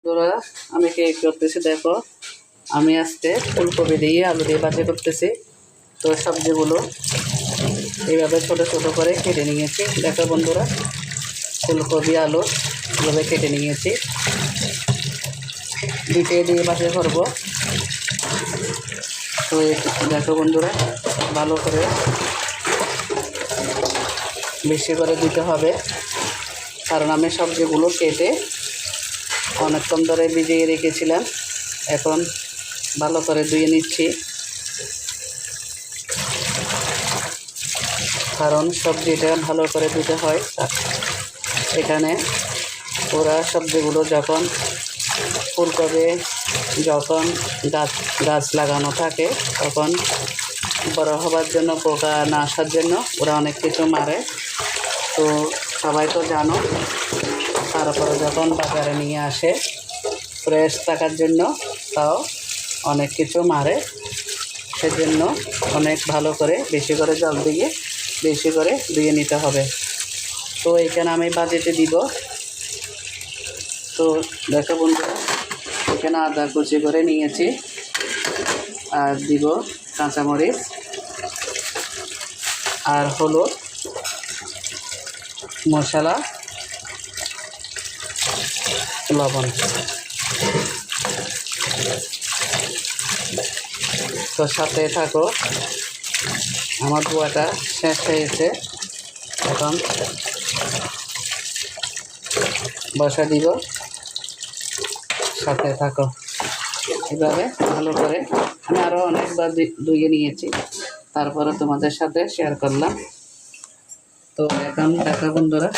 তোরা আমি কি করতেছি দেখো, আমি আজকে ফুলকপি দিয়ে আলু দিয়ে ভাজি করতেছি। তো সবজিগুলো এইভাবে ছোট ছোট করে কেটে নিয়েছি। দেখো বন্ধুরা, ফুলকপি আলু এভাবে কেটে নিয়েছি, দুইটাই দিয়ে ভাজি করবো। তো দেখো বন্ধুরা, ভালো করে বেশি করে দিতে হবে, কারণ আমি সবজিগুলো কেটে অনেকক্ষণ ধরে ভিজিয়ে রেখেছিলাম। এখন ভালো করে ধুয়ে নিচ্ছি, কারণ সবজিটা ভালো করে ধুতে হয়। এখানে ওরা সবজিগুলো যখন ফুলকপি যখন গাছ লাগানো থাকে, তখন বড় হবার জন্য, পোকা না আসার জন্য ওরা অনেক কিছু মারে। তো সবাই তো জানো। তারপরে যখন বাজারে নিয়ে আসে ফ্রেশ থাকার জন্য, তাও অনেক কিছু মারে। সেজন্য অনেক ভালো করে বেশি করে জল দিয়ে বেশি করে ধুয়ে নিতে হবে। তো এখানে আমি ভাজিতে দিব। তো দেখো বন্ধুরা, এখানে আদা কুচি করে নিয়েছি, আর দিব কাঁচামরিচ আর হলুদ, মশলা, লবণ। তো সাথে থাকো, আমার ধোয়াটা শেষ হয়েছে, এখন বসা দিব। সাথে থাকো, এভাবে ভালো করে আমি আরও অনেকবার ধুয়ে নিয়েছি, তারপরে তোমাদের সাথে শেয়ার করলাম। তো এখন দেখো বন্ধুরা,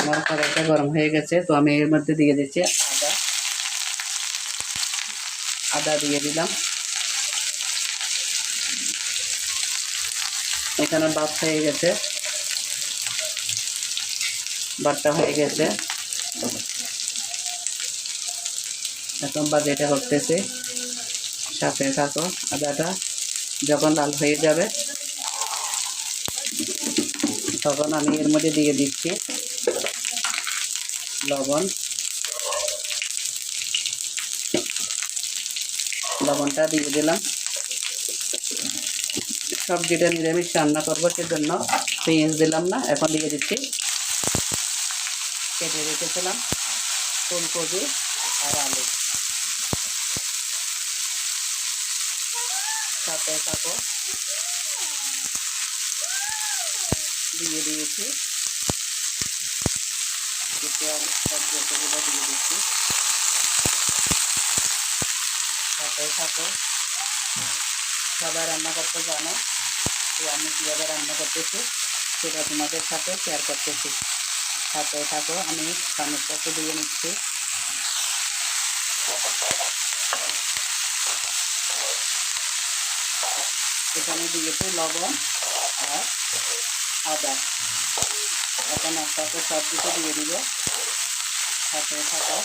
আমার কড়াইটা গরম হয়ে গেছে। তো আমি এর মধ্যে দিয়ে দিচ্ছি আদা দিয়ে দিলাম। এখানে ভাত হয়ে গেছে, ভাতটা হয়ে গেছে। এখন ভাজিটা করতেছি, সাথে থাকো। আদাটা যখন লাল হয়ে যাবে, তখন আমি এর মধ্যে দিয়ে দিচ্ছি লবণ। লবণটা দিয়ে দিলাম। সবজিটা নিরামিষ রান্না করবো, সেজন্য পেঁয়াজ দিলাম না। এখন দিয়ে দিচ্ছি কেটে রেখেছিলাম ফুলকপি আর আলু। সাথে থাকো, দিয়ে দিয়েছি সবজিগুলো দিয়ে দিচ্ছি। সাথে থাকো, সবাই রান্না করতে জানো, তো আমি কীভাবে রান্না করতেছি সেটা তোমাদের সাথে শেয়ার করতেছি। সাথে থাকো, আমি চামচটাকে দিয়ে নিচ্ছি। এখানে দিয়েছি লবণ আর আদা। এখন আস্তে আস্তে সব কিছু দিয়ে দিব। সাথে থাকো,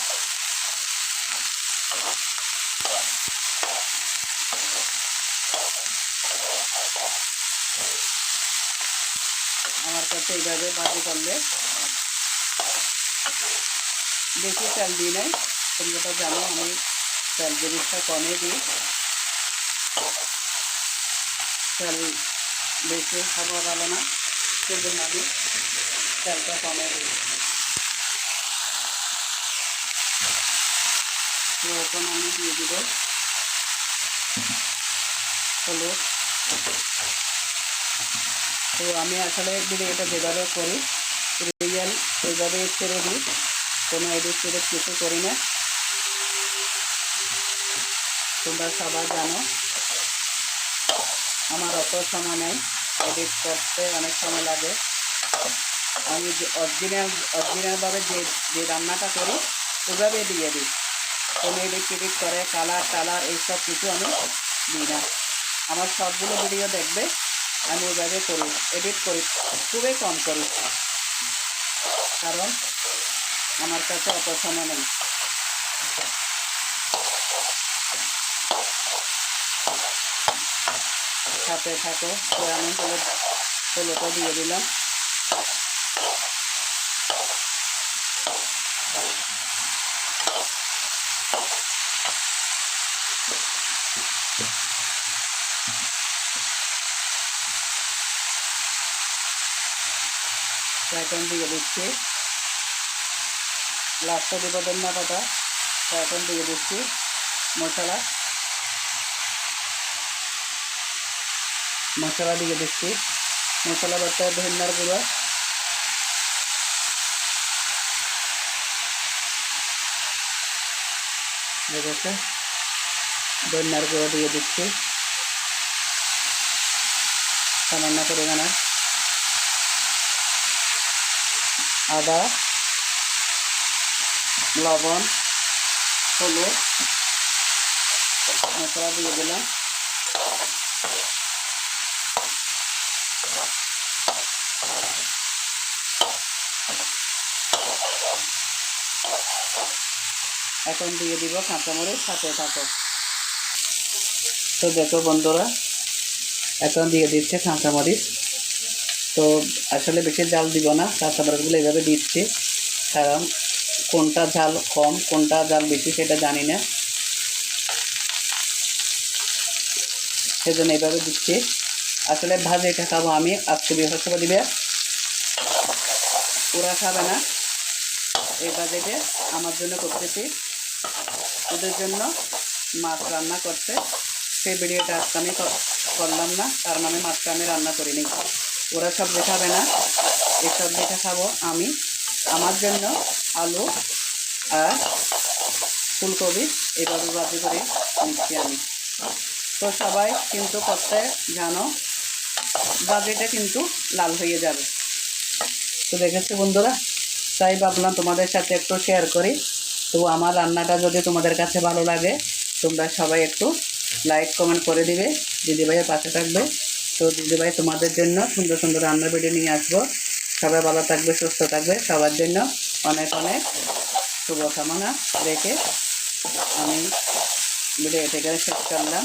আমার কাছে এইভাবে ভাজি করলে বেশি তেল দিই নাই। তোমরা তো জানো আমি তেল জিনিসটা কমে দিই, তেল বেশি খাওয়া ভালো না, সেজন্য আমি তেলটা কমে দিই। তো এখন আমি দিয়ে দিব হলুদ। তো আমি আসলে ভিডিওটা যেভাবে করি রিয়েল ওইভাবে ছেড়ে দিই, কোনো এডিট টেডিট কিছু করি না। তোমরা সবাই জানো আমার অত সময় নেই, এডিট করতে অনেক সময় লাগে। আমি অরিজিনালভাবে যে রান্নাটা করি ওইভাবে দিয়ে দিই, কোনো এডিট টেডিট করে কালার টালার এইসব কিছু আমি দিই না। আমার সবগুলো ভিডিও দেখবে আমি ওইভাবে করি, এডিট করি খুবই কম করি, কারণ আমার কাছে অত সময় নেই। সাথে থাকো, তো আমি হলুদটা দিয়ে দিলাম। এখন দিয়ে দিচ্ছি, লাস্টে দিব ধনিয়া পাতা। এখন দিয়ে দিচ্ছি মশলা, দিয়ে দিচ্ছি মশলা বাটা, ধনিয়ার গুঁড়ো, দেখেছে ধনিয়ার গুঁড়ো দিয়ে দিচ্ছি সামান্য পরিমাণে, আদা, লবণ, হলুদ, মশলা দিয়ে দিলাম। এখন দিয়ে দিব কাঁচামরিচ, সাথে থাকো। তো দেখো বন্ধুরা, এখন দিয়ে দিচ্ছে কাঁচামরিচ। তো আসলে বেশি জাল দিব না, কাঁচামরিচগুলো এইভাবে দিচ্ছি, কারণ কোনটা ঝাল কম কোনটা ঝাল বেশি সেটা জানি না, সেজন্য এইভাবে দিচ্ছি। আসলে ভাজে এটা খাবো আমি, আজকে বৃহস্পতি দিবে, ওরা খাবে না। এই বাজেটে আমার জন্য করতেছি, ওদের জন্য মাছ রান্না করতে। সেই ভিডিওটা আজকে আমি করলাম না, কারণ আমি মাছটা আমি রান্না করিনি। ওরা সবজি খাবে না, এই সবজিটা খাবো আমি। আমার জন্য আলু আর ফুলকপি এইভাবে ভাজি করে নিচ্ছি আমি। তো সবাই কিন্তু করতে জানো, বাজেটে কিন্তু লাল হয়ে যাবে। তো দেখেছি বন্ধুরা, তাই ভাবলাম তোমাদের সাথে একটু শেয়ার করি। তো আমার রান্নাটা যদি তোমাদের কাছে ভালো লাগে, তোমরা সবাই একটু লাইক কমেন্ট করে দিবে, দিদিভাইয়ের পাশে থাকবে। তো দিদিভাই তোমাদের জন্য সুন্দর সুন্দর রান্নার ভিডিও নিয়ে আসবো। সবাই ভালো থাকবে, সুস্থ থাকবে, সবার জন্য অনেক অনেক শুভকামনা রেখে আমি ভিডিও এখানে শেষ করলাম।